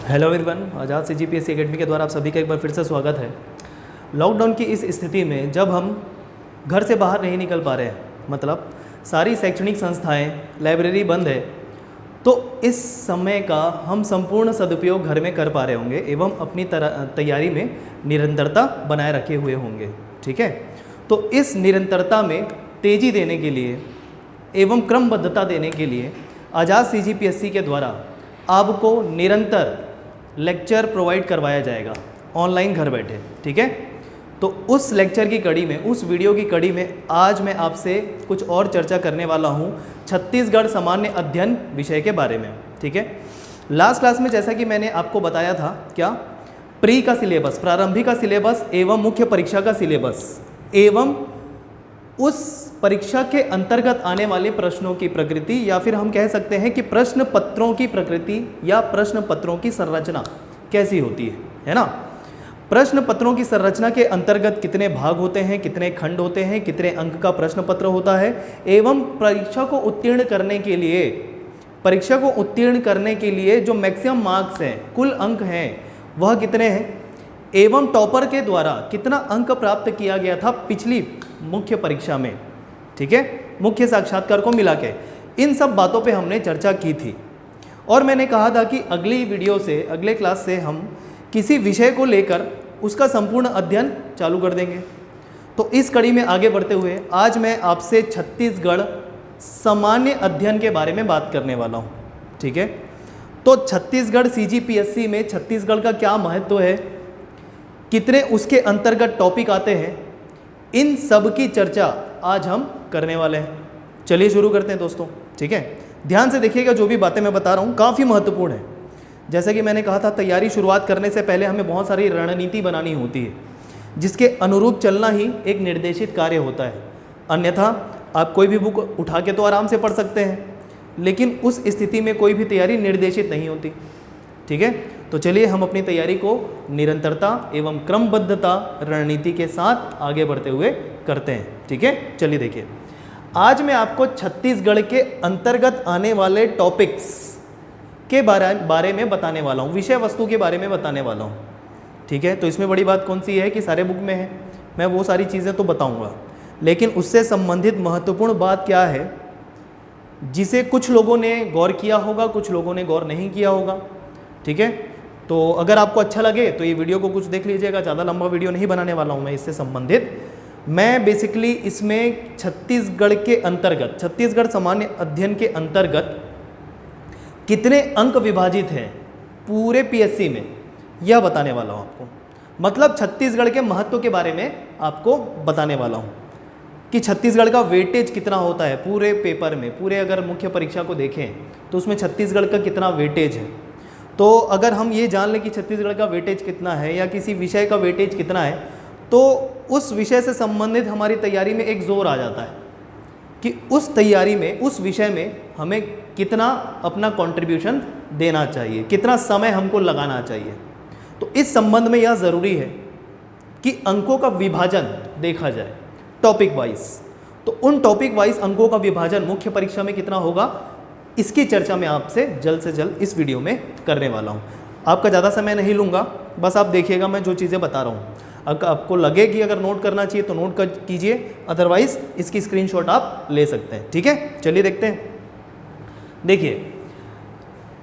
Hello everyone, आज़ाद CGPSC academy के द्वारा आप सभी का एक बार फिर से स्वागत है। लॉकडाउन की इस स्थिति में जब हम घर से बाहर नहीं निकल पा रहे हैं, मतलब सारी शैक्षणिक संस्थाएं, लाइब्रेरी बंद है, तो इस समय का हम संपूर्ण सदुपयोग घर में कर पा रहे होंगे एवं अपनी तैयारी में निरंतरता बनाए रखे हुए होंगे। ठीक है, तो इस निरंतरता में तेज़ी देने के लिए एवं क्रमबद्धता देने के लिए आज़ाद CGPSC के द्वारा आपको निरंतर लेक्चर प्रोवाइड करवाया जाएगा ऑनलाइन घर बैठे। ठीक है, तो उस लेक्चर की कड़ी में, उस वीडियो की कड़ी में आज मैं आपसे कुछ और चर्चा करने वाला हूं छत्तीसगढ़ सामान्य अध्ययन विषय के बारे में। ठीक है, लास्ट क्लास में जैसा कि मैंने आपको बताया था, क्या प्री का सिलेबस, प्रारंभिक का सिलेबस एवं मुख्य परीक्षा का सिलेबस एवं उस परीक्षा के अंतर्गत आने वाले प्रश्नों की प्रकृति, या फिर हम कह सकते हैं कि प्रश्न पत्रों की प्रकृति या प्रश्न पत्रों की संरचना कैसी होती है ना। प्रश्न पत्रों की संरचना के अंतर्गत कितने भाग होते हैं, कितने खंड होते हैं, कितने अंक का प्रश्न पत्र होता है एवं परीक्षा को उत्तीर्ण करने के लिए जो मैक्सिमम मार्क्स हैं, कुल अंक हैं, वह कितने हैं एवं टॉपर के द्वारा कितना अंक प्राप्त किया गया था पिछली मुख्य परीक्षा में। ठीक है, मुख्य साक्षात्कार को मिला के इन सब बातों पे हमने चर्चा की थी और मैंने कहा था कि अगली वीडियो से, अगले क्लास से हम किसी विषय को लेकर उसका संपूर्ण अध्ययन चालू कर देंगे। तो इस कड़ी में आगे बढ़ते हुए आज मैं आपसे छत्तीसगढ़ सामान्य अध्ययन के बारे में बात करने वाला हूँ। ठीक है, तो छत्तीसगढ़ CGPSC में छत्तीसगढ़ का क्या महत्व है, कितने उसके अंतर्गत टॉपिक आते हैं, इन सब की चर्चा आज हम करने वाले हैं। चलिए शुरू करते हैं दोस्तों। ठीक है, ध्यान से देखिएगा, जो भी बातें मैं बता रहा हूँ काफ़ी महत्वपूर्ण है। जैसा कि मैंने कहा था, तैयारी शुरुआत करने से पहले हमें बहुत सारी रणनीति बनानी होती है, जिसके अनुरूप चलना ही एक निर्देशित कार्य होता है। अन्यथा आप कोई भी बुक उठा के तो आराम से पढ़ सकते हैं, लेकिन उस स्थिति में कोई भी तैयारी निर्देशित नहीं होती। ठीक है, तो चलिए हम अपनी तैयारी को निरंतरता एवं क्रमबद्धता रणनीति के साथ आगे बढ़ते हुए करते हैं। ठीक है, चलिए देखिए, आज मैं आपको छत्तीसगढ़ के अंतर्गत आने वाले टॉपिक्स के बारे में बताने वाला हूँ, विषय वस्तु के बारे में बताने वाला हूँ। ठीक है, तो इसमें बड़ी बात कौन सी है कि सारे बुक में है, मैं वो सारी चीज़ें तो बताऊँगा, लेकिन उससे संबंधित महत्वपूर्ण बात क्या है जिसे कुछ लोगों ने गौर किया होगा, कुछ लोगों ने गौर नहीं किया होगा। ठीक है, तो अगर आपको अच्छा लगे तो ये वीडियो को कुछ देख लीजिएगा, ज़्यादा लंबा वीडियो नहीं बनाने वाला हूँ मैं इससे संबंधित। मैं बेसिकली इसमें छत्तीसगढ़ के अंतर्गत, छत्तीसगढ़ सामान्य अध्ययन के अंतर्गत कितने अंक विभाजित हैं पूरे PSC में, यह बताने वाला हूँ आपको। मतलब छत्तीसगढ़ के महत्व के बारे में आपको बताने वाला हूँ कि छत्तीसगढ़ का वेटेज कितना होता है पूरे पेपर में, पूरे अगर मुख्य परीक्षा को देखें तो उसमें छत्तीसगढ़ का कितना वेटेज है। तो अगर हम ये जान लें कि छत्तीसगढ़ का वेटेज कितना है या किसी विषय का वेटेज कितना है, तो उस विषय से संबंधित हमारी तैयारी में एक जोर आ जाता है कि उस तैयारी में, उस विषय में हमें कितना अपना कंट्रीब्यूशन देना चाहिए, कितना समय हमको लगाना चाहिए। तो इस संबंध में यह ज़रूरी है कि अंकों का विभाजन देखा जाए टॉपिक वाइज। तो उन टॉपिक वाइज अंकों का विभाजन मुख्य परीक्षा में कितना होगा, इसकी चर्चा मैं आपसे जल्द से जल्द इस वीडियो में करने वाला हूँ। आपका ज़्यादा समय नहीं लूँगा, बस आप देखिएगा मैं जो चीज़ें बता रहा हूँ। अगर आपको लगे कि अगर नोट करना चाहिए तो नोट कर कीजिए, अदरवाइज़ इसकी स्क्रीनशॉट आप ले सकते हैं। ठीक है, चलिए देखते हैं। देखिए,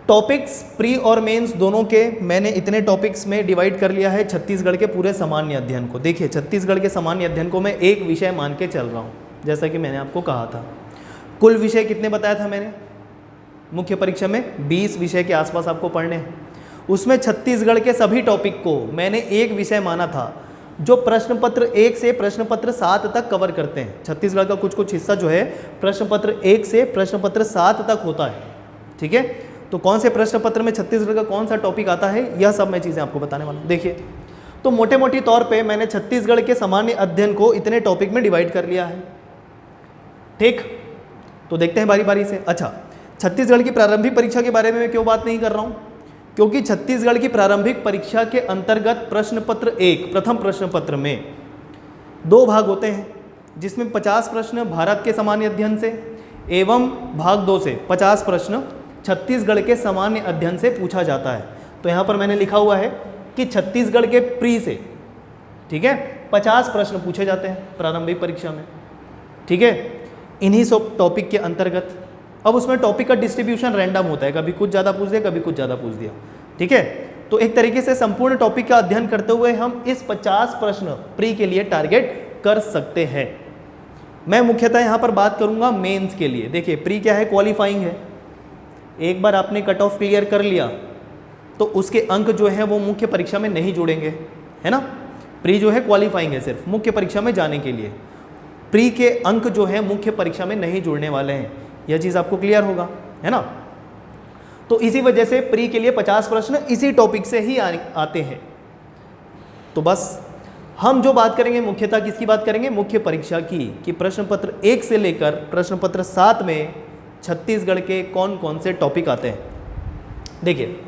टॉपिक्स प्री और मेंस दोनों के मैंने इतने टॉपिक्स में डिवाइड कर लिया है छत्तीसगढ़ के पूरे सामान्य अध्ययन को। देखिए, छत्तीसगढ़ के सामान्य अध्ययन को मैं एक विषय मान के चल रहा हूँ, जैसा कि मैंने आपको कहा था। कुल विषय कितने बताया था मैंने मुख्य परीक्षा में, 20 विषय के आसपास आपको पढ़ने हैं। उसमें छत्तीसगढ़ के सभी टॉपिक को मैंने एक विषय माना था जो प्रश्न पत्र 1 से प्रश्न पत्र 7 तक कवर करते हैं। छत्तीसगढ़ का कुछ हिस्सा जो है प्रश्न पत्र 1 से प्रश्न पत्र 7 तक होता है। ठीक है, तो कौन से प्रश्न पत्र में छत्तीसगढ़ का कौन सा टॉपिक आता है, यह सब मैं चीज़ें आपको बताने वाला हूँ। देखिए, तो मोटे मोटी तौर पे मैंने छत्तीसगढ़ के सामान्य अध्ययन को इतने टॉपिक में डिवाइड कर लिया है। ठीक, तो देखते हैं बारी बारी से। अच्छा, छत्तीसगढ़ की प्रारंभिक परीक्षा के बारे में मैं क्यों बात नहीं कर रहा हूँ, क्योंकि छत्तीसगढ़ की प्रारंभिक परीक्षा के अंतर्गत प्रश्न पत्र 1, प्रथम प्रश्न पत्र में 2 भाग होते हैं, जिसमें 50 प्रश्न भारत के सामान्य अध्ययन से एवं भाग 2 से 50 प्रश्न छत्तीसगढ़ के सामान्य अध्ययन से पूछा जाता है। तो यहाँ पर मैंने लिखा हुआ है कि छत्तीसगढ़ के प्री से, ठीक है, 50 प्रश्न पूछे जाते हैं प्रारंभिक परीक्षा में, ठीक है, इन्हीं सब टॉपिक के अंतर्गत। अब उसमें टॉपिक का डिस्ट्रीब्यूशन रैंडम होता है, कभी कुछ ज़्यादा पूछ दिया, कभी कुछ ज़्यादा पूछ दिया, ठीक है। तो एक तरीके से संपूर्ण टॉपिक का अध्ययन करते हुए हम इस 50 प्रश्न प्री के लिए टारगेट कर सकते हैं। मैं मुख्यतः यहाँ पर बात करूँगा मेंस के लिए। देखिए प्री क्या है, क्वालिफाइंग है। एक बार आपने कट ऑफ क्लियर कर लिया तो उसके अंक जो है वो मुख्य परीक्षा में नहीं जुड़ेंगे, है ना। प्री जो है क्वालिफाइंग है, सिर्फ मुख्य परीक्षा में जाने के लिए। प्री के अंक जो है मुख्य परीक्षा में नहीं जुड़ने वाले हैं, यह चीज़ आपको क्लियर होगा, है ना। तो इसी वजह से प्री के लिए 50 प्रश्न इसी टॉपिक से ही आते हैं। तो बस हम जो बात करेंगे मुख्यतः किसकी बात करेंगे, मुख्य परीक्षा की, कि प्रश्न पत्र 1 से लेकर प्रश्न पत्र 7 में छत्तीसगढ़ के कौन कौन से टॉपिक आते हैं। देखिए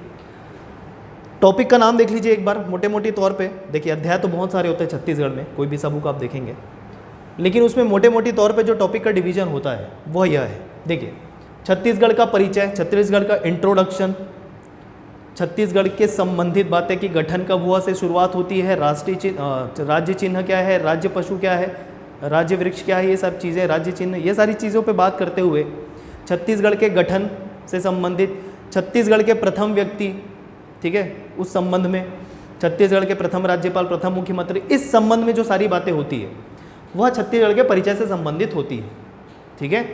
टॉपिक का नाम देख लीजिए एक बार मोटे मोटे तौर पे। देखिए अध्याय तो बहुत सारे होते हैं छत्तीसगढ़ में, कोई भी सबूक आप देखेंगे, लेकिन उसमें मोटे मोटे तौर पे जो टॉपिक का डिवीजन होता है वह यह है। देखिए छत्तीसगढ़ का परिचय, छत्तीसगढ़ का इंट्रोडक्शन, छत्तीसगढ़ के संबंधित बातें कि गठन कब हुआ से शुरुआत होती है, राष्ट्रीय चिन्ह, राज्य चिन्ह क्या है, राज्य पशु क्या है, राज्य वृक्ष क्या है, ये सब चीज़ें, राज्य चिन्ह, ये सारी चीज़ों पे बात करते हुए छत्तीसगढ़ के गठन से संबंधित, छत्तीसगढ़ के प्रथम व्यक्ति, ठीक है, उस संबंध में, छत्तीसगढ़ के प्रथम राज्यपाल, प्रथम मुख्यमंत्री, इस संबंध में जो सारी बातें होती है वह छत्तीसगढ़ के परिचय से संबंधित होती है, ठीक है।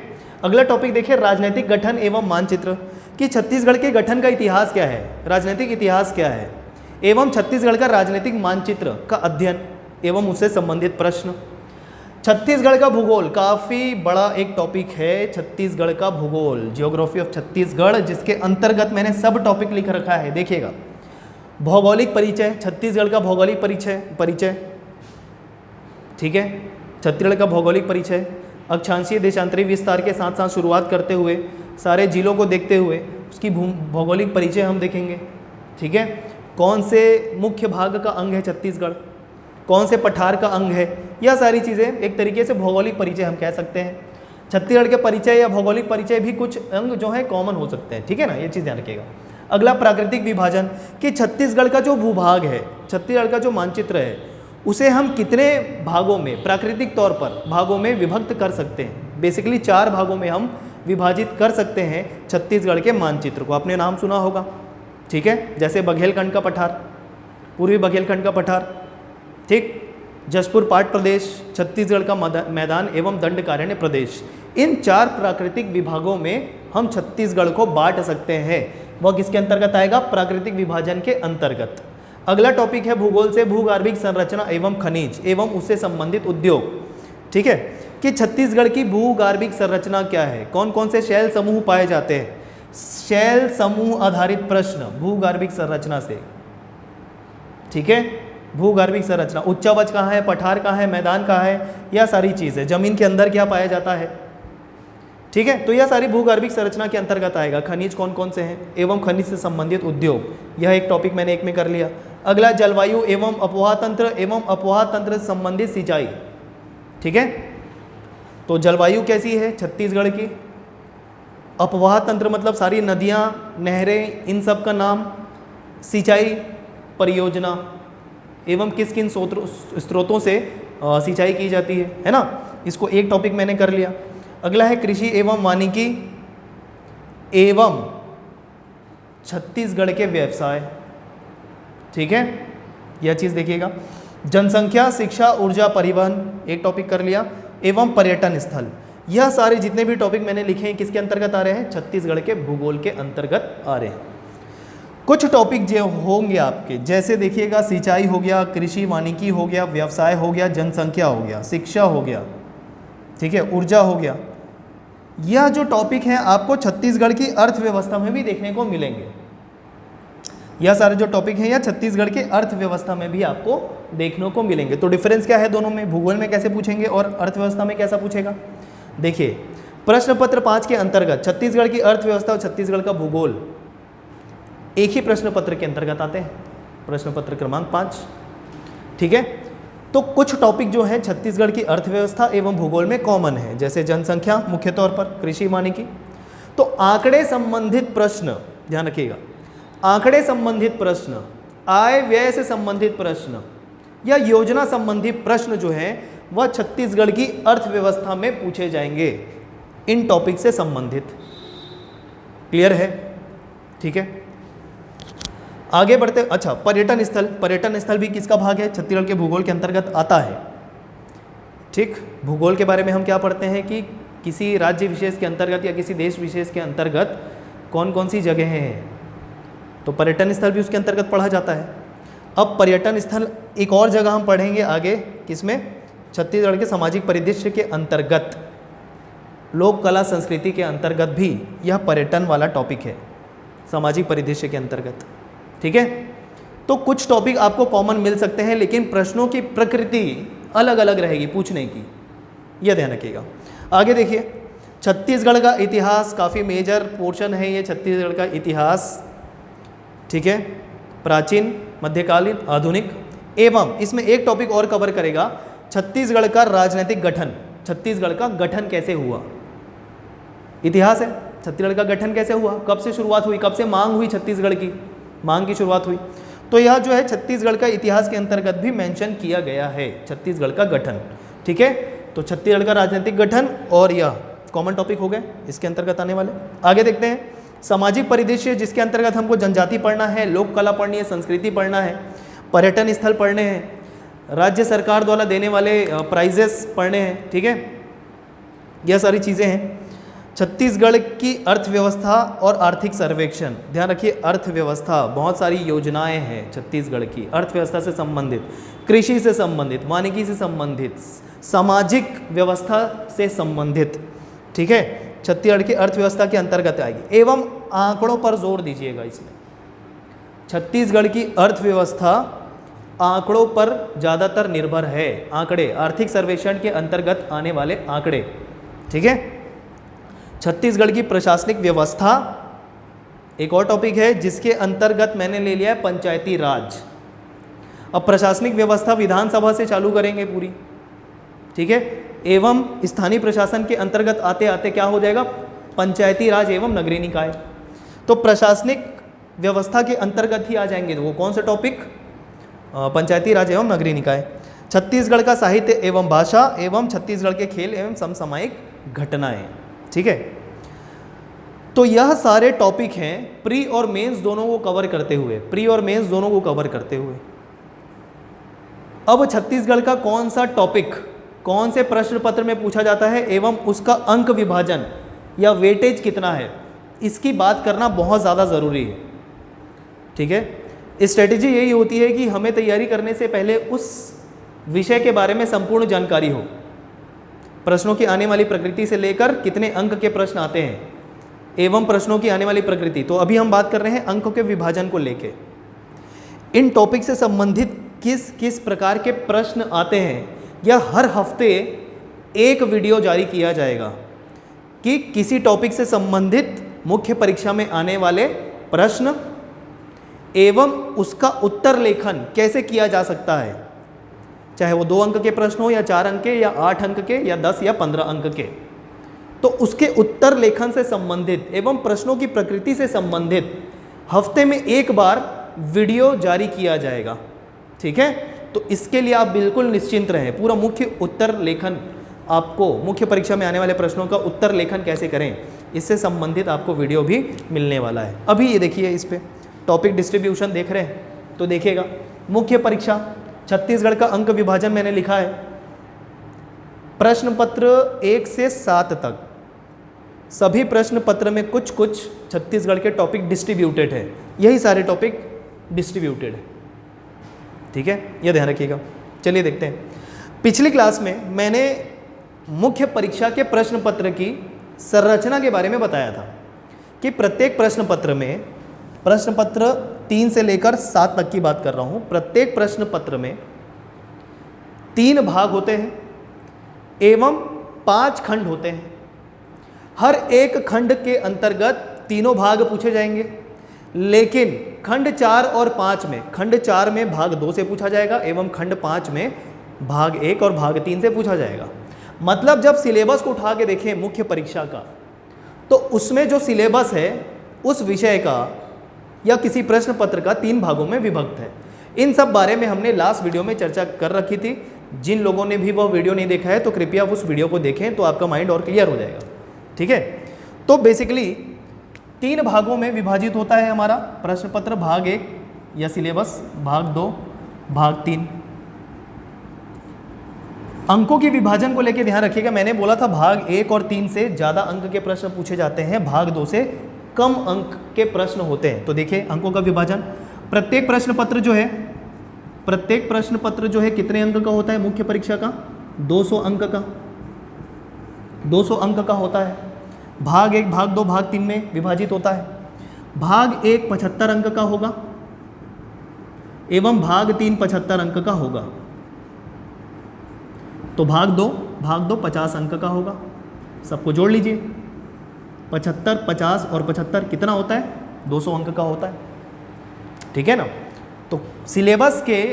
अगला टॉपिक देखिए राजनीतिक गठन एवं मानचित्र, कि छत्तीसगढ़ के गठन का इतिहास क्या है, राजनीतिक इतिहास क्या है, एवं छत्तीसगढ़ का राजनीतिक मानचित्र का अध्ययन एवं उससे संबंधित प्रश्न। छत्तीसगढ़ का भूगोल काफ़ी बड़ा एक टॉपिक है, छत्तीसगढ़ का भूगोल, जियोग्राफी ऑफ छत्तीसगढ़, जिसके अंतर्गत मैंने सब टॉपिक लिख रखा है। देखिएगा भौगोलिक परिचय, छत्तीसगढ़ का भौगोलिक परिचय, ठीक है, छत्तीसगढ़ का भौगोलिक परिचय, अक्षांशीय देशांतरी विस्तार के साथ साथ शुरुआत करते हुए सारे जिलों को देखते हुए उसकी भौगोलिक परिचय हम देखेंगे, ठीक है। कौन से मुख्य भाग का अंग है छत्तीसगढ़, कौन से पठार का अंग है, यह सारी चीज़ें एक तरीके से भौगोलिक परिचय हम कह सकते हैं। छत्तीसगढ़ के परिचय या भौगोलिक परिचय भी कुछ अंग जो है कॉमन हो सकते हैं, ठीक है ना, ये चीज़ ध्यान रखिएगा। अगला प्राकृतिक विभाजन, कि छत्तीसगढ़ का जो भूभाग है, छत्तीसगढ़ का जो मानचित्र है, उसे हम कितने भागों में, प्राकृतिक तौर पर भागों में विभक्त कर सकते हैं। बेसिकली 4 भागों में हम विभाजित कर सकते हैं छत्तीसगढ़ के मानचित्र को। आपने नाम सुना होगा, ठीक है, जैसे बघेलखंड का पठार, पूर्वी बघेलखंड का पठार, ठीक, जशपुर पाट प्रदेश, छत्तीसगढ़ का मैदान एवं दंडकारण्य प्रदेश। इन 4 प्राकृतिक विभागों में हम छत्तीसगढ़ को बांट सकते हैं। वह किसके अंतर्गत आएगा, प्राकृतिक विभाजन के अंतर्गत। अगला टॉपिक है भूगोल से भूगार्भिक संरचना एवं खनिज एवं उससे संबंधित उद्योग, ठीक है, कि छत्तीसगढ़ की भूगार्भिक संरचना क्या है, कौन कौन से शैल समूह पाए जाते हैं, शैल समूह आधारित प्रश्न भूगार्भिक संरचना से, ठीक है। भूगार्भिक संरचना, उच्चावच कहाँ है, पठार कहाँ है, मैदान कहाँ है, यह सारी चीज़ें, जमीन के अंदर क्या पाया जाता है, ठीक है। तो यह सारी भूगार्भिक संरचना के अंतर्गत आएगा। खनिज कौन कौन से हैं एवं खनिज से संबंधित उद्योग, यह एक टॉपिक मैंने एक में कर लिया। अगला जलवायु एवं अपवाह तंत्र से संबंधित सिंचाई, ठीक है। तो जलवायु कैसी है छत्तीसगढ़ की, अपवाह तंत्र मतलब सारी नदियाँ, नहरें, इन सब का नाम, सिंचाई परियोजना एवं किस किन स्रोतों से सिंचाई की जाती है ना, इसको एक टॉपिक मैंने कर लिया। अगला है कृषि एवं वानिकी एवं छत्तीसगढ़ के व्यवसाय, ठीक है, यह चीज़ देखिएगा। जनसंख्या, शिक्षा, ऊर्जा, परिवहन एक टॉपिक कर लिया, एवं पर्यटन स्थल। यह सारे जितने भी टॉपिक मैंने लिखे हैं किसके अंतर्गत आ रहे हैं, छत्तीसगढ़ के भूगोल के अंतर्गत आ रहे हैं। कुछ टॉपिक जो होंगे आपके, जैसे देखिएगा सिंचाई हो गया, कृषि वानिकी हो गया, व्यवसाय हो गया, जनसंख्या हो गया, शिक्षा हो गया, ठीक है, ऊर्जा हो गया। यह जो टॉपिक हैं आपको छत्तीसगढ़ की अर्थव्यवस्था में भी देखने को मिलेंगे। यह सारे जो टॉपिक हैं यह छत्तीसगढ़ के अर्थव्यवस्था में भी आपको देखने को मिलेंगे। तो डिफरेंस क्या है दोनों में, भूगोल में कैसे पूछेंगे और अर्थव्यवस्था में कैसा पूछेगा। देखिए प्रश्न पत्र 5 के अंतर्गत छत्तीसगढ़ की अर्थव्यवस्था और छत्तीसगढ़ का भूगोल एक ही प्रश्न पत्र के अंतर्गत आते हैं, प्रश्न पत्र क्रमांक 5, ठीक है। तो कुछ टॉपिक जो है छत्तीसगढ़ की अर्थव्यवस्था एवं भूगोल में कॉमन है, जैसे जनसंख्या मुख्य तौर पर, कृषि वानिकी। तो आंकड़े संबंधित प्रश्न ध्यान रखिएगा, आंकड़े संबंधित प्रश्न, आय व्यय से संबंधित प्रश्न या योजना संबंधी प्रश्न जो है वह छत्तीसगढ़ की अर्थव्यवस्था में पूछे जाएंगे, इन टॉपिक से संबंधित। क्लियर है? ठीक है, आगे बढ़ते। अच्छा, पर्यटन स्थल, पर्यटन स्थल भी किसका भाग है? छत्तीसगढ़ के भूगोल के अंतर्गत आता है। ठीक, भूगोल के बारे में हम क्या पढ़ते हैं कि किसी राज्य विशेष के अंतर्गत या किसी देश विशेष के अंतर्गत कौन कौन सी जगहें हैं, तो पर्यटन स्थल भी उसके अंतर्गत पढ़ा जाता है। अब पर्यटन स्थल एक और जगह हम पढ़ेंगे आगे, किसमें? छत्तीसगढ़ के सामाजिक परिदृश्य के अंतर्गत, लोक कला संस्कृति के अंतर्गत भी यह पर्यटन वाला टॉपिक है, सामाजिक परिदृश्य के अंतर्गत। ठीक है, तो कुछ टॉपिक आपको कॉमन मिल सकते हैं, लेकिन प्रश्नों की प्रकृति अलग अलग रहेगी पूछने की, यह ध्यान रखिएगा। आगे देखिए, छत्तीसगढ़ का इतिहास काफ़ी मेजर पोर्शन है ये छत्तीसगढ़ का इतिहास। ठीक है, प्राचीन, मध्यकालीन, आधुनिक, एवं इसमें एक टॉपिक और कवर करेगा, छत्तीसगढ़ का राजनीतिक गठन। छत्तीसगढ़ का गठन कैसे हुआ, इतिहास है। छत्तीसगढ़ का गठन कैसे हुआ, कब से शुरुआत हुई, कब से मांग हुई, छत्तीसगढ़ की मांग की शुरुआत हुई, तो यह जो है छत्तीसगढ़ का इतिहास के अंतर्गत भी मेंशन किया गया है, छत्तीसगढ़ का गठन। ठीक है, तो छत्तीसगढ़ का राजनीतिक गठन और यह कॉमन टॉपिक हो गए इसके अंतर्गत आने वाले। आगे देखते हैं, सामाजिक परिदृश्य, जिसके अंतर्गत हमको जनजाति पढ़ना है, लोक कला पढ़नी है, संस्कृति पढ़ना है, पर्यटन स्थल पढ़ने हैं, राज्य सरकार द्वारा देने वाले प्राइजेस पढ़ने हैं। ठीक है, यह सारी चीज़ें हैं। छत्तीसगढ़ की अर्थव्यवस्था और आर्थिक सर्वेक्षण, ध्यान रखिए, अर्थव्यवस्था, बहुत सारी योजनाएं हैं छत्तीसगढ़ की अर्थव्यवस्था से संबंधित, कृषि से संबंधित, वानिकी से संबंधित, सामाजिक व्यवस्था से संबंधित। ठीक है, छत्तीसगढ़ की अर्थव्यवस्था के अंतर्गत आएगी। एवं आंकड़ों पर जोर दीजिएगा इसमें, छत्तीसगढ़ की अर्थव्यवस्था आंकड़ों पर ज़्यादातर निर्भर है। आंकड़े, आर्थिक सर्वेक्षण के अंतर्गत आने वाले आंकड़े। ठीक है, छत्तीसगढ़ की प्रशासनिक व्यवस्था एक और टॉपिक है, जिसके अंतर्गत मैंने ले लिया है पंचायती राज। अब प्रशासनिक व्यवस्था विधानसभा से चालू करेंगे पूरी। ठीक है, एवं स्थानीय प्रशासन के अंतर्गत आते आते क्या हो जाएगा, पंचायती राज एवं नगरीय निकाय। तो प्रशासनिक व्यवस्था के अंतर्गत ही आ जाएंगे, तो वो कौन सा टॉपिक, पंचायती राज एवं नगरीय निकाय। छत्तीसगढ़ का साहित्य एवं भाषा एवं छत्तीसगढ़ के खेल एवं समसामयिक घटनाएं। ठीक है, तो यह सारे टॉपिक हैं प्री और मेंस दोनों को कवर करते हुए, प्री और मेंस दोनों को कवर करते हुए। अब छत्तीसगढ़ का कौन सा टॉपिक कौन से प्रश्न पत्र में पूछा जाता है एवं उसका अंक विभाजन या वेटेज कितना है, इसकी बात करना बहुत ज़्यादा ज़रूरी है। ठीक है, स्ट्रेटेजी यही होती है कि हमें तैयारी करने से पहले उस विषय के बारे में संपूर्ण जानकारी हो, प्रश्नों की आने वाली प्रकृति से लेकर कितने अंक के प्रश्न आते हैं एवं प्रश्नों की आने वाली प्रकृति। तो अभी हम बात कर रहे हैं अंकों के विभाजन को लेके, इन टॉपिक से संबंधित किस किस प्रकार के प्रश्न आते हैं, या हर हफ्ते एक वीडियो जारी किया जाएगा कि किसी टॉपिक से संबंधित मुख्य परीक्षा में आने वाले प्रश्न एवं उसका उत्तर लेखन कैसे किया जा सकता है, चाहे वो 2 अंक के प्रश्न हो या 4 अंक के या 8 अंक के या 10 या 15 अंक के। तो उसके उत्तर लेखन से संबंधित एवं प्रश्नों की प्रकृति से संबंधित हफ्ते में एक बार वीडियो जारी किया जाएगा। ठीक है, तो इसके लिए आप बिल्कुल निश्चिंत रहें, पूरा मुख्य उत्तर लेखन, आपको मुख्य परीक्षा में आने वाले प्रश्नों का उत्तर लेखन कैसे करें, इससे संबंधित आपको वीडियो भी मिलने वाला है। अभी ये देखिए, इस पे टॉपिक डिस्ट्रीब्यूशन देख रहे हैं तो देखिएगा, मुख्य परीक्षा छत्तीसगढ़ का अंक विभाजन मैंने लिखा है, प्रश्न पत्र 1 से 7 तक सभी प्रश्न पत्र में कुछ कुछ छत्तीसगढ़ के टॉपिक डिस्ट्रीब्यूटेड है, यही सारे टॉपिक डिस्ट्रीब्यूटेड है। ठीक है, यह ध्यान रखिएगा। चलिए देखते हैं, पिछली क्लास में मैंने मुख्य परीक्षा के प्रश्न पत्र की संरचना के बारे में बताया था कि प्रत्येक प्रश्न पत्र में, प्रश्न पत्र 3 से लेकर 7 तक की बात कर रहा हूं, प्रत्येक प्रश्न पत्र में 3 भाग होते हैं एवं 5 खंड होते हैं। हर एक खंड के अंतर्गत तीनों भाग पूछे जाएंगे, लेकिन खंड 4 और 5 में, खंड 4 में भाग 2 से पूछा जाएगा एवं खंड 5 में भाग 1 और भाग 3 से पूछा जाएगा। मतलब जब सिलेबस को उठा के देखें मुख्य परीक्षा का, तो उसमें जो सिलेबस है उस विषय का या किसी प्रश्न पत्र का 3 भागों में विभक्त है। इन सब बारे में हमने लास्ट वीडियो में चर्चा कर रखी थी। जिन लोगों ने भी वह वीडियो नहीं देखा है तो कृपया उस वीडियो को देखें, तो आपका माइंड और क्लियर हो जाएगा। ठीक है, तो बेसिकली 3 भागों में विभाजित होता है हमारा प्रश्न पत्र, भाग 1 या सिलेबस, भाग 2, भाग 3। अंकों के विभाजन को लेकर ध्यान रखिएगा, मैंने बोला था भाग 1 और 3 से ज़्यादा अंक के प्रश्न पूछे जाते हैं, भाग 2 से कम अंक के प्रश्न होते हैं। तो देखिए अंकों का विभाजन, प्रत्येक प्रश्न पत्र जो है कितने अंक का होता है मुख्य परीक्षा का? 200 अंक का, 200 अंक का होता है। भाग 1, भाग 2, भाग 3 में विभाजित होता है। भाग 1 75 अंक का होगा एवं भाग 3 75 अंक का होगा। तो भाग 2 50 अंक का होगा। सबको जोड़ लीजिए, 75, 50 और 75 कितना होता है? 200 अंक का होता है। ठीक है ना। तो सिलेबस के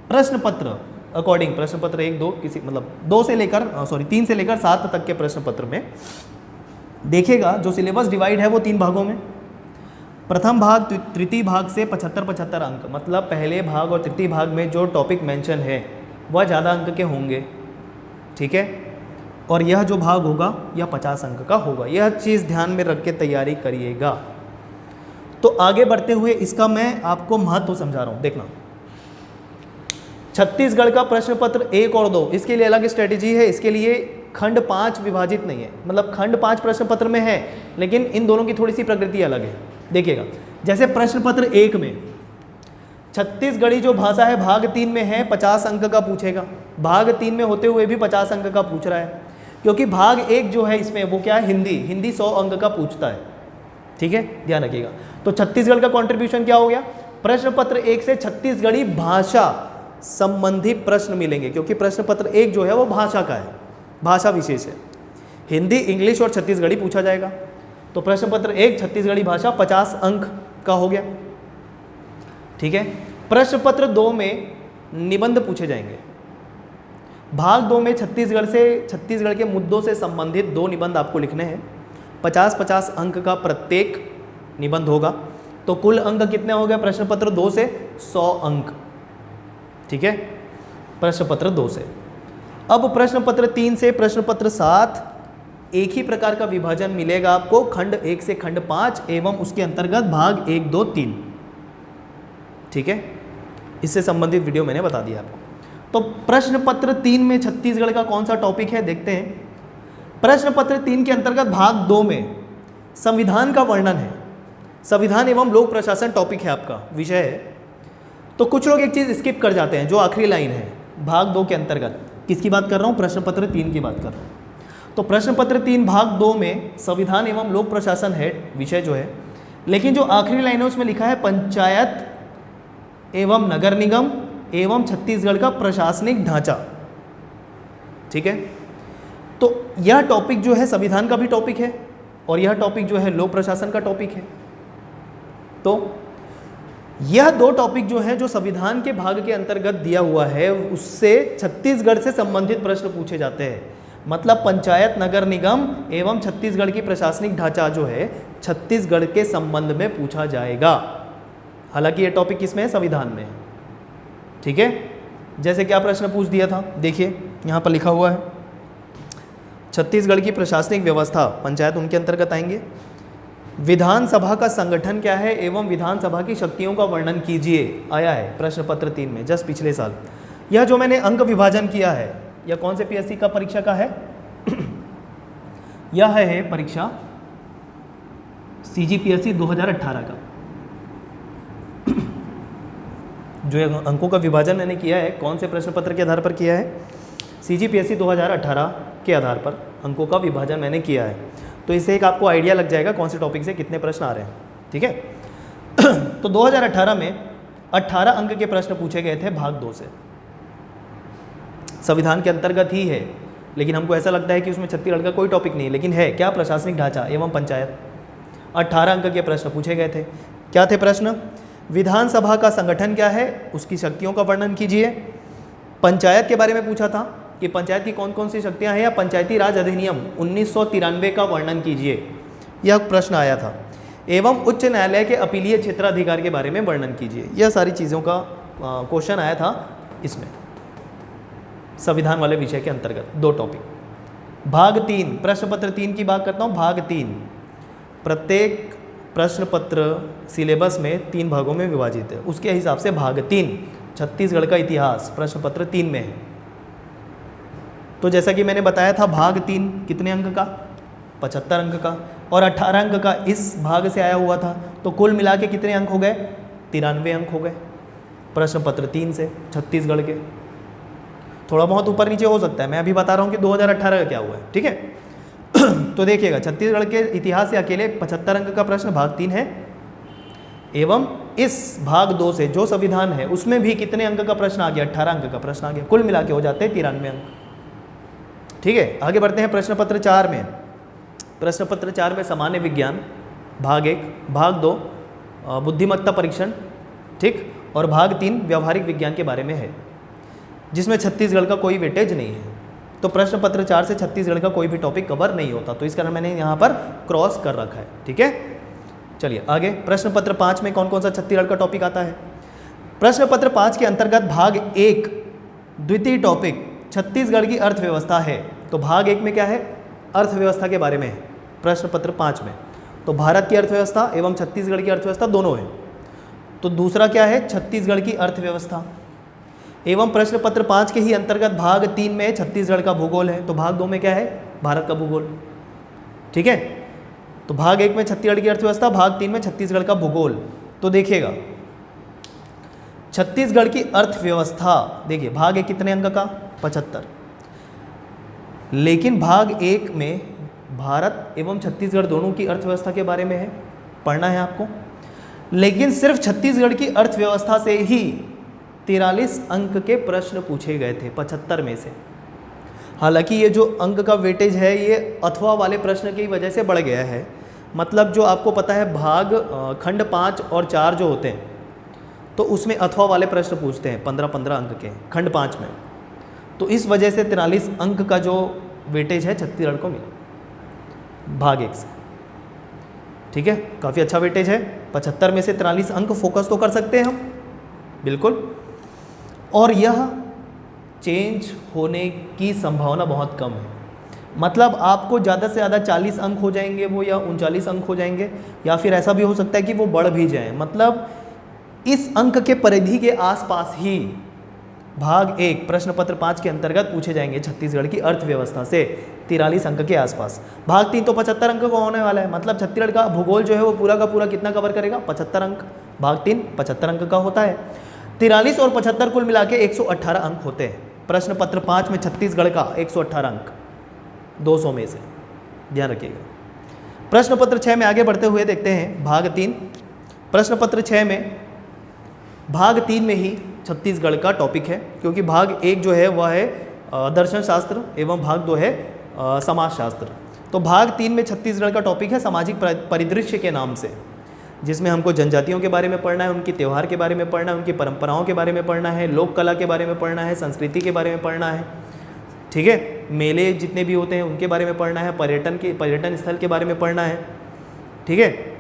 प्रश्न पत्र अकॉर्डिंग, प्रश्न पत्र 1, 2 किसी मतलब 3 से लेकर 7 तक के प्रश्न पत्र में देखिएगा जो सिलेबस डिवाइड है वो 3 भागों में। प्रथम भाग तृतीय भाग से 75 अंक, मतलब पहले भाग और तृतीय भाग में जो टॉपिक मेंशन है वह ज़्यादा अंक के होंगे। ठीक है, और यह जो भाग होगा यह 50 अंक का होगा। यह चीज़ ध्यान में रख के तैयारी करिएगा। तो आगे बढ़ते हुए इसका मैं आपको महत्व समझा रहा हूँ, देखना। छत्तीसगढ़ का प्रश्न पत्र 1 और 2, इसके लिए अलग स्ट्रेटेजी है। इसके लिए खंड 5 विभाजित नहीं है, मतलब खंड 5 प्रश्न पत्र में है, लेकिन इन दोनों की थोड़ी सी प्रकृति अलग है। देखिएगा, जैसे प्रश्न पत्र 1 में छत्तीसगढ़ी जो भाषा है भाग 3 में है, 50 अंक का पूछेगा। भाग 3 में होते हुए भी 50 अंक का पूछ रहा है, क्योंकि भाग 1 जो है इसमें वो क्या है? हिंदी 100 अंक का पूछता है। ठीक है, ध्यान रखिएगा। तो छत्तीसगढ़ का कंट्रीब्यूशन क्या हो गया? प्रश्न पत्र 1 से छत्तीसगढ़ी भाषा संबंधी प्रश्न मिलेंगे, क्योंकि प्रश्न पत्र 1 जो है वो भाषा का है, भाषा विशेष है। हिंदी, इंग्लिश और छत्तीसगढ़ी पूछा जाएगा। तो प्रश्न पत्र 1 छत्तीसगढ़ी भाषा 50 अंक का हो गया। ठीक है, प्रश्न पत्र 2 में निबंध पूछे जाएंगे। भाग 2 में छत्तीसगढ़ के मुद्दों से संबंधित 2 निबंध आपको लिखने हैं। 50-50 अंक का प्रत्येक निबंध होगा। तो कुल अंक कितने हो गए प्रश्न पत्र 2 से? 100 अंक। ठीक है, प्रश्न पत्र 2 से। अब प्रश्न पत्र 3 से प्रश्न पत्र 7 एक ही प्रकार का विभाजन मिलेगा आपको, खंड 1 से खंड 5 एवं उसके अंतर्गत भाग 1, 2, 3। ठीक है, इससे संबंधित वीडियो मैंने बता दिया आपको। तो प्रश्न पत्र 3 में छत्तीसगढ़ का कौन सा टॉपिक है देखते हैं। प्रश्न पत्र 3 के अंतर्गत भाग 2 में संविधान का वर्णन है। संविधान एवं लोक प्रशासन टॉपिक है, आपका विषय है। तो कुछ लोग एक चीज़ स्किप कर जाते हैं, जो आखिरी लाइन है भाग 2 के अंतर्गत। किसकी बात कर रहा हूँ? प्रश्न पत्र 3 की बात कर रहा हूँ। तो प्रश्न पत्र 3 भाग 2 में संविधान एवं लोक प्रशासन है विषय जो है, लेकिन जो आखिरी लाइन है उसमें लिखा है पंचायत एवं नगर निगम एवं छत्तीसगढ़ का प्रशासनिक ढांचा। ठीक है, तो यह टॉपिक जो है संविधान का भी टॉपिक है और यह टॉपिक जो है लोक प्रशासन का टॉपिक है। तो यह 2 टॉपिक जो है जो संविधान के भाग के अंतर्गत दिया हुआ है, उससे छत्तीसगढ़ से संबंधित प्रश्न पूछे जाते हैं। मतलब पंचायत, नगर निगम एवं छत्तीसगढ़ की प्रशासनिक ढांचा जो है छत्तीसगढ़ के संबंध में पूछा जाएगा। हालांकि यह टॉपिक किसमें है? संविधान में है। ठीक है, जैसे क्या प्रश्न पूछ दिया था, देखिए यहाँ पर लिखा हुआ है छत्तीसगढ़ की प्रशासनिक व्यवस्था, पंचायत उनके अंतर्गत आएंगे। विधानसभा का संगठन क्या है एवं विधानसभा की शक्तियों का वर्णन कीजिए, आया है प्रश्न पत्र 3 में जस्ट पिछले साल। यह जो मैंने अंक विभाजन किया है, यह कौन से पीएससी का परीक्षा का है? यह है परीक्षा CGPSC 2018 का। जो अंकों का विभाजन मैंने किया है, कौन से प्रश्न पत्र के आधार पर किया है? CGPSC 2018 के आधार पर अंकों का विभाजन मैंने किया है। तो इससे एक आपको आइडिया लग जाएगा कौन से टॉपिक से कितने प्रश्न आ रहे हैं। ठीक है, तो 2018 में 18 अंक के प्रश्न पूछे गए थे भाग 2 से। संविधान के अंतर्गत ही है, लेकिन हमको ऐसा लगता है कि उसमें छत्तीसगढ़ का कोई टॉपिक नहीं है, लेकिन है क्या? प्रशासनिक ढांचा एवं पंचायत। 18 अंक के प्रश्न पूछे गए थे। क्या थे प्रश्न? विधानसभा का संगठन क्या है, उसकी शक्तियों का वर्णन कीजिए। पंचायत के बारे में पूछा था कि पंचायत की कौन कौन सी शक्तियां हैं, या पंचायती राज अधिनियम 1993 का वर्णन कीजिए, यह प्रश्न आया था। एवं उच्च न्यायालय के अपीलीय क्षेत्राधिकार के बारे में वर्णन कीजिए। यह सारी चीज़ों का क्वेश्चन आया था इसमें, संविधान वाले विषय के अंतर्गत 2 टॉपिक। भाग 3 प्रश्न पत्र 3 की बात करता हूँ। भाग 3 प्रत्येक प्रश्न पत्र सिलेबस में 3 भागों में विभाजित है, उसके हिसाब से भाग 3 छत्तीसगढ़ का इतिहास प्रश्न पत्र 3 में है। तो जैसा कि मैंने बताया था भाग 3 कितने अंक का, 75 अंक का, और 18 अंक का इस भाग से आया हुआ था, तो कुल मिला के कितने अंक हो गए, 93 अंक हो गए प्रश्न पत्र 3 से छत्तीसगढ़ के। थोड़ा बहुत ऊपर नीचे हो सकता है, मैं अभी बता रहा हूँ कि 2018 का क्या हुआ है, ठीक है। तो देखिएगा छत्तीसगढ़ के इतिहास से अकेले 75 अंक का प्रश्न भाग 3 है, एवं इस भाग 2 से जो संविधान है उसमें भी कितने अंक का प्रश्न आ गया, 18 अंक का प्रश्न आ गया, कुल मिला के हो जाते हैं 93 अंक, ठीक है। आगे बढ़ते हैं प्रश्न पत्र 4 में। प्रश्न पत्र 4 में सामान्य विज्ञान भाग 1, भाग 2 बुद्धिमत्ता परीक्षण, ठीक, और भाग 3 व्यवहारिक विज्ञान के बारे में है, जिसमें छत्तीसगढ़ का कोई वेटेज नहीं है। तो प्रश्न पत्र 4 से छत्तीसगढ़ का कोई भी टॉपिक कवर नहीं होता, तो इस कारण मैंने यहाँ पर क्रॉस कर रखा है, ठीक है। चलिए आगे प्रश्न पत्र 5 में कौन कौन सा छत्तीसगढ़ का टॉपिक आता है। प्रश्न पत्र 5 के अंतर्गत भाग 1 द्वितीय टॉपिक छत्तीसगढ़ की अर्थव्यवस्था है। तो भाग 1 में क्या है, अर्थव्यवस्था के बारे में है प्रश्न पत्र 5 में। तो भारत की अर्थव्यवस्था एवं छत्तीसगढ़ की अर्थव्यवस्था दोनों है। तो दूसरा क्या है, छत्तीसगढ़ की अर्थव्यवस्था। एवं प्रश्न पत्र 5 के ही अंतर्गत भाग 3 में छत्तीसगढ़ का भूगोल है। तो भाग 2 में क्या है, भारत का भूगोल, ठीक है। तो भाग 1 में छत्तीसगढ़ की अर्थव्यवस्था, भाग 3 में छत्तीसगढ़ का भूगोल। तो देखिएगा छत्तीसगढ़ की अर्थव्यवस्था, देखिए भाग 1 कितने अंक का, 75, लेकिन भाग 1 में भारत एवं छत्तीसगढ़ दोनों की अर्थव्यवस्था के बारे में है, पढ़ना है आपको। लेकिन सिर्फ छत्तीसगढ़ की अर्थव्यवस्था से ही 43 अंक के प्रश्न पूछे गए थे 75 में से। हालांकि ये जो अंक का वेटेज है ये अथवा वाले प्रश्न की वजह से बढ़ गया है। मतलब जो आपको पता है भाग खंड 5 और 4 जो होते हैं तो उसमें अथवा वाले प्रश्न पूछते हैं 15-15 अंक के खंड 5 में। तो इस वजह से 43 अंक का जो वेटेज है छत्तीसगढ़ को मिला भाग 1 से, ठीक है। काफ़ी अच्छा वेटेज है, 75 में से 43 अंक फोकस तो कर सकते हैं हम, बिल्कुल। और यह चेंज होने की संभावना बहुत कम है। मतलब आपको ज़्यादा से ज़्यादा 40 अंक हो जाएंगे वो, या 39 अंक हो जाएंगे, या फिर ऐसा भी हो सकता है कि वो बढ़ भी जाए। मतलब इस अंक के परिधि के आसपास ही भाग 1 प्रश्न पत्र 5 के अंतर्गत पूछे जाएंगे छत्तीसगढ़ की अर्थव्यवस्था से 43 अंक के आसपास। भाग 3 तो 75 अंक का होने वाला है। मतलब छत्तीसगढ़ का भूगोल जो है वो पूरा का पूरा कितना कवर करेगा, 75 अंक। भाग 3 75 अंक का होता है। 43 और 75 कुल मिला के 118 अंक होते हैं। प्रश्न पत्र 5 में छत्तीसगढ़ का 118 अंक 200 में से, ध्यान रखिएगा। प्रश्न पत्र 6 में आगे बढ़ते हुए देखते हैं भाग 3। प्रश्न पत्र 6 में भाग 3 में ही छत्तीसगढ़ का टॉपिक है, क्योंकि भाग 1 जो है वह है दर्शन शास्त्र एवं भाग 2 है समाजशास्त्र। तो भाग 3 में छत्तीसगढ़ का टॉपिक है सामाजिक परिदृश्य के नाम से, जिसमें हमको जनजातियों के बारे में पढ़ना है, उनके त्यौहार के बारे में पढ़ना है, उनकी परंपराओं के बारे में पढ़ना है, लोक कला के बारे में पढ़ना है, संस्कृति के बारे में पढ़ना है, ठीक है। मेले जितने भी होते हैं उनके बारे में पढ़ना है, पर्यटन स्थल के बारे में पढ़ना है, ठीक है।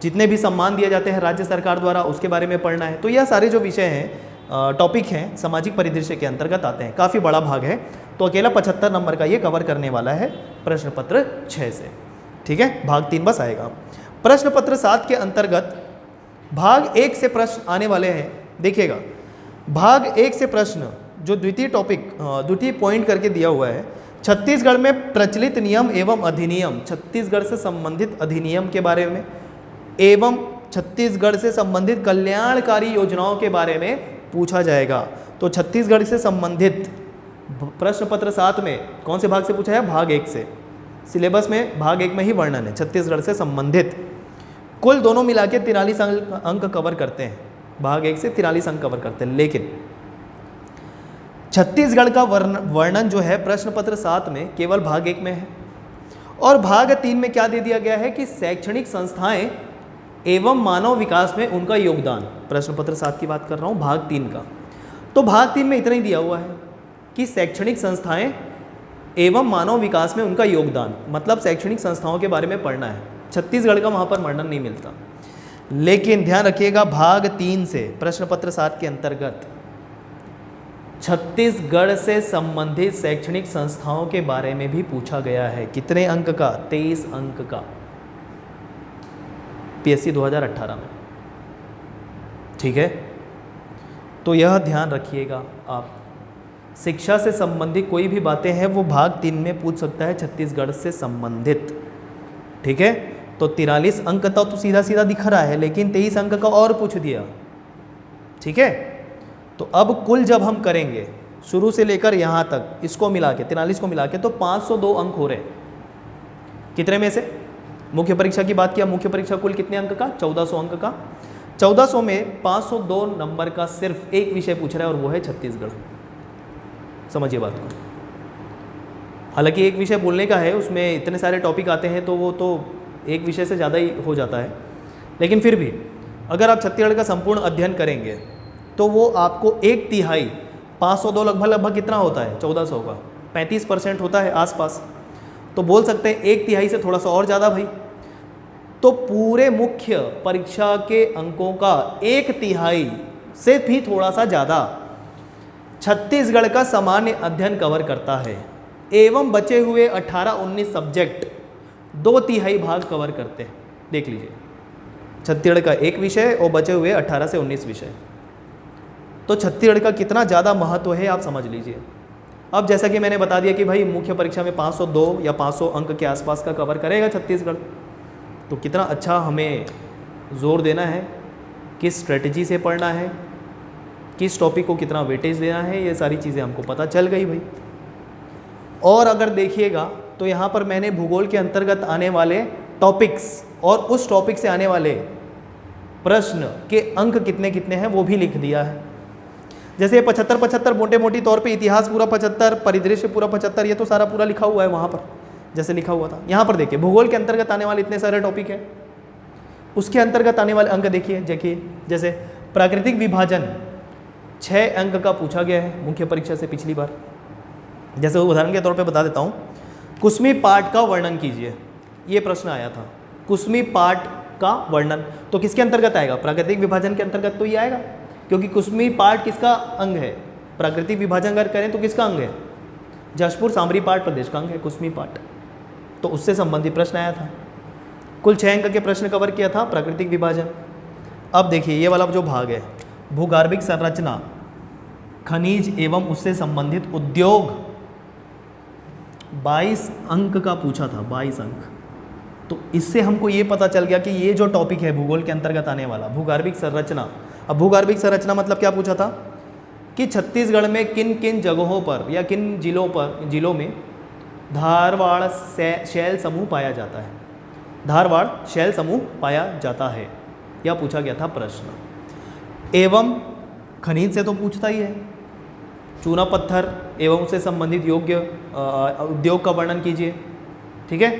जितने भी सम्मान दिए जाते हैं राज्य सरकार द्वारा उसके बारे में पढ़ना है। तो यह सारे जो विषय हैं टॉपिक हैं सामाजिक परिदृश्य के अंतर्गत आते हैं। काफ़ी बड़ा भाग है, तो अकेला 75 नंबर का ये कवर करने वाला है प्रश्न पत्र 6 से, ठीक है। भाग 3 बस आएगा। प्रश्न पत्र 7 के अंतर्गत भाग 1 से प्रश्न आने वाले हैं। देखिएगा भाग 1 से प्रश्न जो द्वितीय टॉपिक द्वितीय पॉइंट करके दिया हुआ है, छत्तीसगढ़ में प्रचलित नियम एवं अधिनियम, छत्तीसगढ़ से संबंधित अधिनियम के बारे में एवं छत्तीसगढ़ से संबंधित कल्याणकारी योजनाओं के बारे में पूछा जाएगा। तो छत्तीसगढ़ से संबंधित प्रश्न पत्र 7 में कौन से भाग से पूछा है, भाग 1 से। सिलेबस में भाग 1 में ही वर्णन है छत्तीसगढ़ से संबंधित। कुल दोनों मिला के 43 अंक कवर करते हैं, भाग 1 से 43 अंक कवर करते हैं। लेकिन छत्तीसगढ़ का वर्णन जो है प्रश्न पत्र 7 में केवल भाग 1 में है, और भाग 3 में क्या दे दिया गया है कि शैक्षणिक संस्थाएं एवं मानव विकास में उनका योगदान। प्रश्न पत्र 7 की बात कर रहा हूं, भाग 3 का। तो भाग 3 में इतना ही दिया हुआ है कि शैक्षणिक संस्थाएं एवं मानव विकास में उनका योगदान, मतलब शैक्षणिक संस्थाओं के बारे में पढ़ना है। छत्तीसगढ़ का वहाँ पर वर्णन नहीं मिलता। लेकिन ध्यान रखिएगा, भाग 3 से प्रश्न पत्र 7 के अंतर्गत छत्तीसगढ़ से संबंधित शैक्षणिक संस्थाओं के बारे में भी पूछा गया है। कितने अंक का? 23 अंक का, पीएससी 2018 में। ठीक है, तो यह ध्यान रखिएगा आप। शिक्षा से संबंधित कोई भी बातें हैं वो भाग 3 में पूछ सकता है छत्तीसगढ़ से संबंधित। ठीक है, तो 43 अंक तो सीधा सीधा दिख रहा है, लेकिन 23 अंक का और पूछ दिया। ठीक है, तो अब कुल जब हम करेंगे शुरू से लेकर यहाँ तक, इसको मिला के 43 को मिला के, तो 502 अंक हो रहे। कितने में से? मुख्य परीक्षा की बात किया, मुख्य परीक्षा कुल कितने अंक का? 1400 अंक का। 1400 में 502 नंबर का सिर्फ एक विषय पूछ रहा है और वो है छत्तीसगढ़। समझिए बात को। हालांकि एक विषय बोलने का है, उसमें इतने सारे टॉपिक आते हैं तो वो तो एक विषय से ज़्यादा ही हो जाता है, लेकिन फिर भी अगर आप छत्तीसगढ़ का संपूर्ण अध्ययन करेंगे तो वो आपको 1/3 502 लगभग कितना होता है? 1400 का 35% होता है आसपास। तो बोल सकते हैं 1/3 से थोड़ा सा और ज़्यादा भाई। तो पूरे मुख्य परीक्षा के अंकों का 1/3 से भी थोड़ा सा ज़्यादा छत्तीसगढ़ का सामान्य अध्ययन कवर करता है, एवं बचे हुए 18-19 सब्जेक्ट 2/3 भाग कवर करते हैं। देख लीजिए, छत्तीसगढ़ का एक विषय और बचे हुए 18 से 19 विषय। तो छत्तीसगढ़ का कितना ज़्यादा महत्व है आप समझ लीजिए। अब जैसा कि मैंने बता दिया कि भाई मुख्य परीक्षा में 502 या 500 अंक के आसपास का कवर करेगा छत्तीसगढ़, तो कितना अच्छा हमें जोर देना है, किस स्ट्रेटजी से पढ़ना है, किस टॉपिक को कितना वेटेज देना है, ये सारी चीज़ें हमको पता चल गई भाई। और अगर देखिएगा तो यहाँ पर मैंने भूगोल के अंतर्गत आने वाले टॉपिक्स और उस टॉपिक से आने वाले प्रश्न के अंक कितने कितने हैं वो भी लिख दिया है। जैसे 75-75 मोटे मोटी तौर पे, इतिहास पूरा 75, परिदृश्य पूरा 75, ये तो सारा पूरा लिखा हुआ है वहाँ पर जैसे लिखा हुआ था। यहाँ पर देखिए भूगोल के अंतर्गत आने वाले इतने सारे टॉपिक हैं, उसके अंतर्गत आने वाले अंक देखिए। जैसे प्राकृतिक विभाजन 6 अंक का पूछा गया है मुख्य परीक्षा से पिछली बार। जैसे उदाहरण के तौर पे बता देता हूँ, कुसमी पाठ का वर्णन कीजिए, ये प्रश्न आया था। कुसमी पाठ का वर्णन तो किसके अंतर्गत आएगा? प्राकृतिक विभाजन के अंतर्गत तो ये आएगा, क्योंकि कुसमी पाठ किसका अंग है? प्राकृतिक विभाजन अगर करें तो किसका अंग है? जशपुर सामरी पाठ प्रदेश का अंग है कुसमी पाठ। तो उससे संबंधित प्रश्न आया था। कुल 6 अंक के प्रश्न कवर किया था प्राकृतिक विभाजन। अब देखिए ये वाला जो भाग है, भूगर्भिक संरचना, खनिज एवं उससे संबंधित उद्योग, 22 अंक का पूछा था, 22 अंक। तो इससे हमको ये पता चल गया कि ये जो टॉपिक है भूगोल के अंतर्गत आने वाला भूगर्भिक संरचना। अब भूगर्भिक संरचना मतलब क्या पूछा था कि छत्तीसगढ़ में किन किन जगहों पर या किन जिलों में धारवाड़ शैल समूह पाया जाता है, धारवाड़ शैल समूह पाया जाता है, यह पूछा गया था प्रश्न। एवं खनिज से तो पूछता ही है, चूना पत्थर एवं उससे संबंधित योग्य उद्योग का वर्णन कीजिए। ठीक है,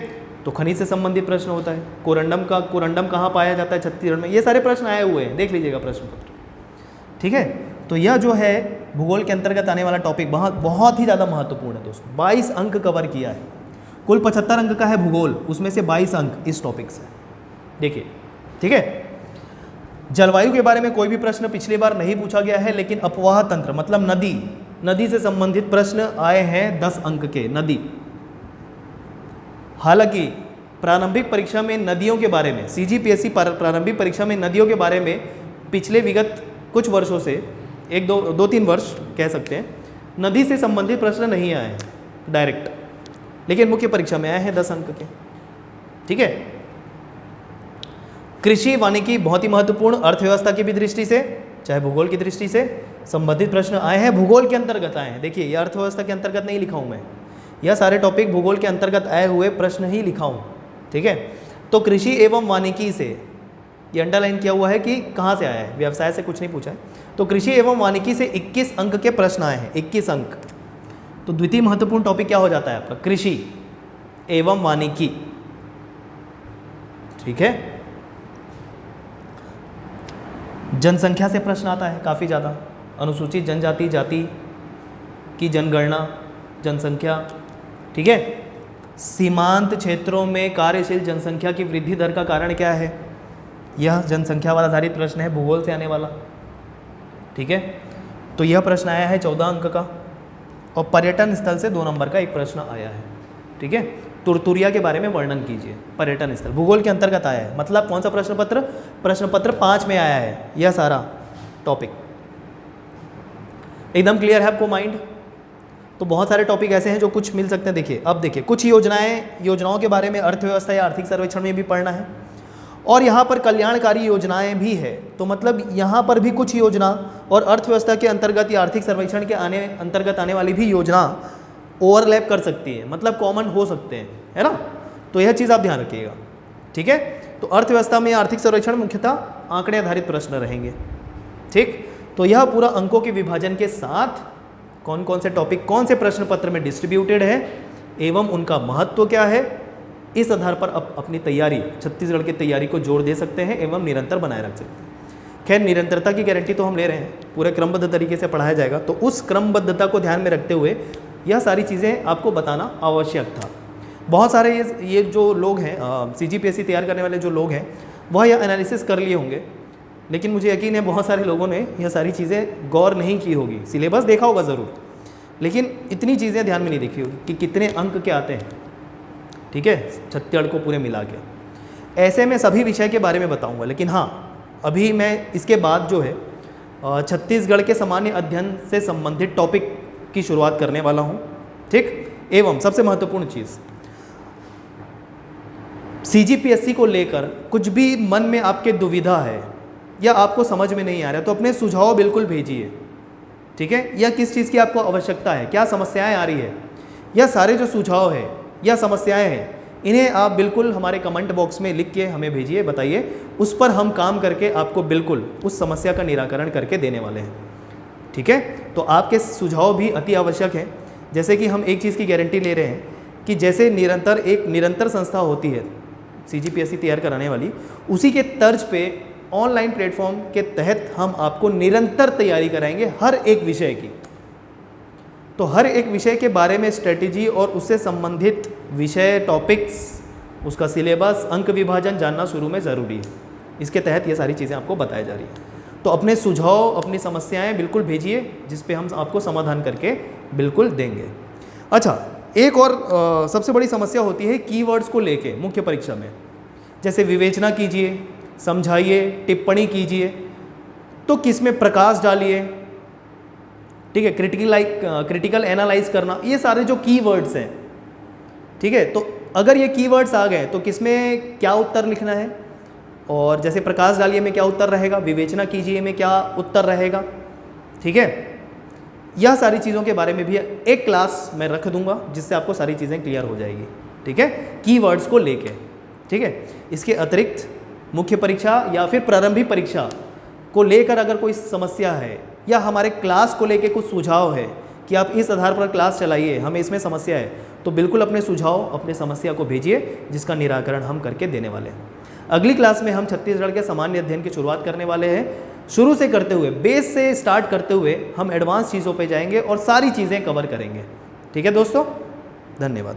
तो खनिज से संबंधित प्रश्न होता है। कोरंडम कहाँ पाया जाता है छत्तीसगढ़ में, ये सारे प्रश्न आए हुए हैं, देख लीजिएगा प्रश्न पत्र। ठीक है, तो यह जो है भूगोल के अंतर्गत आने वाला टॉपिक बहुत ही ज़्यादा महत्वपूर्ण है दोस्तों। 22 अंक कवर किया है, कुल 75 अंक का है भूगोल, उसमें से 22 अंक इस टॉपिक से। देखिए, ठीक है। जलवायु के बारे में कोई भी प्रश्न पिछली बार नहीं पूछा गया है, लेकिन अपवाह तंत्र मतलब नदी से संबंधित प्रश्न आए हैं 10 अंक के, नदी। हालांकि प्रारंभिक परीक्षा में नदियों के बारे में, सीजीपीएससी प्रारंभिक परीक्षा में नदियों के बारे में पिछले विगत कुछ वर्षों से 2-3 वर्ष कह सकते हैं, नदी से संबंधित प्रश्न नहीं आए डायरेक्ट, लेकिन मुख्य परीक्षा में आए हैं 10 अंक के। ठीक है। कृषि वानिकी बहुत ही महत्वपूर्ण, अर्थव्यवस्था की भी दृष्टि से चाहे भूगोल की दृष्टि से संबंधित प्रश्न आए हैं, भूगोल के अंतर्गत आए हैं। देखिए, ये अर्थव्यवस्था के अंतर्गत नहीं लिखा हूँ मैं, यह सारे टॉपिक भूगोल के अंतर्गत आए हुए प्रश्न ही लिखा हूँ। ठीक है, तो कृषि एवं वानिकी से ये अंडरलाइन किया हुआ है कि कहाँ से आया है, व्यवसाय से कुछ नहीं पूछा है। तो कृषि एवं वानिकी से 21 अंक के प्रश्न आए हैं, 21 अंक। तो द्वितीय महत्वपूर्ण टॉपिक क्या हो जाता है आपका? कृषि एवं वानिकी। ठीक है। जनसंख्या से प्रश्न आता है काफ़ी ज़्यादा, अनुसूचित जनजाति जाति की जनगणना, जनसंख्या। ठीक है, सीमांत क्षेत्रों में कार्यशील जनसंख्या की वृद्धि दर का कारण क्या है? यह जनसंख्या वाला आधारित प्रश्न है, भूगोल से आने वाला। ठीक है, तो यह प्रश्न आया है 14 अंक का, और पर्यटन स्थल से 2 नंबर का एक प्रश्न आया है। ठीक है, तुरतुरिया के बारे में वर्णन कीजिए। पर्यटन स्थल भूगोल के अंतर्गत आया है, मतलब कौन सा प्रश्न पत्र? प्रश्न पत्र 5 में आया है यह सारा टॉपिक। एकदम क्लियर है आपको माइंड? तो बहुत सारे टॉपिक ऐसे हैं जो कुछ मिल सकते हैं। देखिए, अब देखिए, कुछ योजनाओं के बारे में अर्थव्यवस्था या आर्थिक सर्वेक्षण में भी पढ़ना है, और यहाँ पर कल्याणकारी योजनाएं भी है। तो मतलब यहाँ पर भी कुछ योजना और अर्थव्यवस्था के अंतर्गत या आर्थिक सर्वेक्षण के अंतर्गत आने वाली भी योजना ओवरलैप कर सकती है, मतलब कॉमन हो सकते हैं, है ना। तो यह चीज़ आप ध्यान रखिएगा। ठीक है, तो अर्थव्यवस्था में आर्थिक सर्वेक्षण मुख्यतः आंकड़े आधारित प्रश्न रहेंगे। ठीक, तो यह पूरा अंकों के विभाजन के साथ कौन कौन से टॉपिक कौन से प्रश्न पत्र में डिस्ट्रीब्यूटेड है एवं उनका महत्व क्या है, इस आधार पर अपनी तैयारी, छत्तीसगढ़ की तैयारी को जोड़ दे सकते हैं एवं निरंतर बनाए रख सकते हैं। खैर, निरंतरता की गारंटी तो हम ले रहे हैं, पूरे क्रमबद्ध तरीके से पढ़ाया जाएगा, तो उस क्रमबद्धता को ध्यान में रखते हुए यह सारी चीज़ें आपको बताना आवश्यक था। बहुत सारे ये जो लोग हैं, CGPSC तैयार करने वाले जो लोग हैं, वह यह एनालिसिस कर लिए होंगे, लेकिन मुझे यकीन है बहुत सारे लोगों ने यह सारी चीज़ें गौर नहीं की होगी। सिलेबस देखा होगा ज़रूर, लेकिन इतनी चीज़ें ध्यान में नहीं देखी होगी कि कितने अंक के आते हैं। ठीक है, छत्तीसगढ़ को पूरे मिला के। ऐसे में सभी विषय के बारे में बताऊंगा, लेकिन हाँ, अभी मैं इसके बाद जो है छत्तीसगढ़ के सामान्य अध्ययन से संबंधित टॉपिक की शुरुआत करने वाला हूँ। ठीक, एवं सबसे महत्वपूर्ण चीज़, CGPSC को लेकर कुछ भी मन में आपके दुविधा है या आपको समझ में नहीं आ रहा, तो अपने सुझाव बिल्कुल भेजिए। ठीक है, या किस चीज़ की आपको आवश्यकता है, क्या समस्याएं आ रही है, या सारे जो सुझाव है या समस्याएं हैं, इन्हें आप बिल्कुल हमारे कमेंट बॉक्स में लिख के हमें भेजिए, बताइए। उस पर हम काम करके आपको बिल्कुल उस समस्या का निराकरण करके देने वाले हैं। ठीक है, तो आपके सुझाव भी अति आवश्यक हैं। जैसे कि हम एक चीज़ की गारंटी ले रहे हैं कि जैसे एक निरंतर संस्था होती है CGPSC तैयार कराने वाली, उसी के तर्ज पे ऑनलाइन प्लेटफॉर्म के तहत हम आपको निरंतर तैयारी कराएंगे हर एक विषय की। तो हर एक विषय के बारे में स्ट्रेटेजी और उससे संबंधित विषय, टॉपिक्स, उसका सिलेबस, अंक विभाजन जानना शुरू में ज़रूरी है। इसके तहत ये सारी चीज़ें आपको बताई जा रही हैं। तो अपने सुझाव, अपनी समस्याएं बिल्कुल भेजिए, जिस पे हम आपको समाधान करके बिल्कुल देंगे। अच्छा, एक और सबसे बड़ी समस्या होती है कीवर्ड्स को लेके मुख्य परीक्षा में। जैसे विवेचना कीजिए, समझाइए, टिप्पणी कीजिए, तो किस में प्रकाश डालिए। ठीक है, क्रिटिकल एनालाइज करना, ये सारे जो कीवर्ड्स हैं। ठीक है, तो अगर ये कीवर्ड्स आ गए तो किस में क्या उत्तर लिखना है, और जैसे प्रकाश डालिए में क्या उत्तर रहेगा, विवेचना कीजिए में क्या उत्तर रहेगा। ठीक है, यह सारी चीज़ों के बारे में भी एक क्लास मैं रख दूंगा, जिससे आपको सारी चीज़ें क्लियर हो जाएगी। ठीक है, कीवर्ड्स को लेके। ठीक है, इसके अतिरिक्त मुख्य परीक्षा या फिर प्रारंभिक परीक्षा को लेकर अगर कोई समस्या है, या हमारे क्लास को लेकर कुछ सुझाव है कि आप इस आधार पर क्लास चलाइए, हमें इसमें समस्या है, तो बिल्कुल अपने सुझाव, अपने समस्या को भेजिए, जिसका निराकरण हम करके देने वाले हैं। अगली क्लास में हम छत्तीसगढ़ के सामान्य अध्ययन की शुरुआत करने वाले हैं। शुरू से करते हुए, बेस से स्टार्ट करते हुए हम एडवांस चीज़ों पे जाएंगे और सारी चीज़ें कवर करेंगे। ठीक है दोस्तों, धन्यवाद।